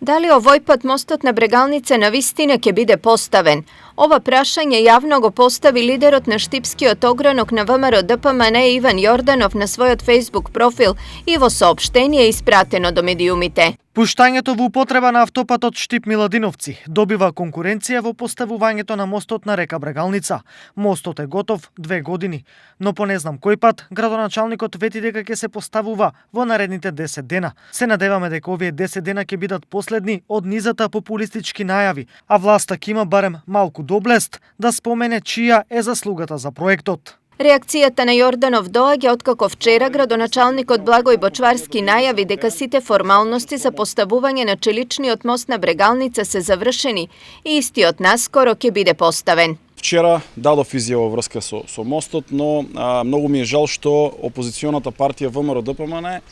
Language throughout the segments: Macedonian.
Da li ovoj put mostот na Bregalnice na vistine ќе биде поставен? Ова прашање јавно го постави лидерот на Штипскиот огранок на ВМРО ДПМН Иван Јорданов на својот Facebook профил и во соопштение испратено до медиумите. Пуштањето во употреба на автопатот Штип-Миладиновци добива конкуренција во поставувањето на мостот на река Брегалница. Мостот е готов 2 години, но по не знам кој пат градоначалникот вети дека ќе се поставува во наредните 10 дена. Се надеваме дека овие 10 дена ќе бидат последни од низата популистички најави, а власта ќе има барем малку доблест да спомене чија е заслугата за проектот. Реакцијата на Јорданов доаѓа откако вчера градоначалникот Благој Бочварски најави дека сите формалности за поставување на челичниот мост на Брегалница се завршени и истиот наскоро ќе биде поставен. Вчера дадов изјава во врска со мостот, но многу ми е жал што опозиционата партија ВМРО ДПМН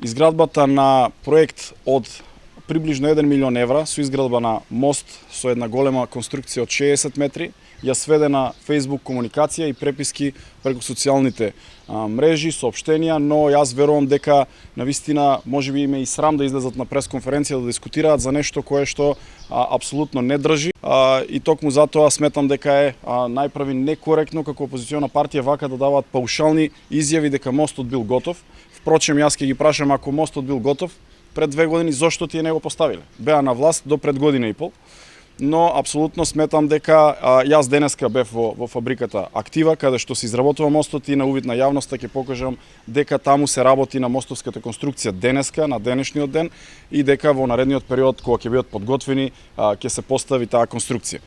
изградбата на проект од приближно 1 милион евра со изградба на мост со една голема конструкција од 60 метри, ја сведе на Facebook комуникација и преписки преку социјалните мрежи, соопштенија, но јас верувам дека навистина можеби им е и срам да излезат на пресконференција да дискутираат за нешто кое што апсолутно не држи и токму затоа сметам дека е најправи некоректно како опозициона партија вака да даваат паушални изјави дека мостот бил готов. Впрочем, јас ќе ги прашам, ако мостот бил готов пред 2 години, зошто тие не го поставиле? Беа на власт до пред година и пол. Но апсолутно сметам дека јас денеска бев во фабриката Актива, каде што се изработува мостот и на увид на јавноста ќе покажам дека таму се работи на мостовската конструкција денеска, на денешниот ден, и дека во наредниот период, кога ќе бидат подготвени, ќе се постави таа конструкција.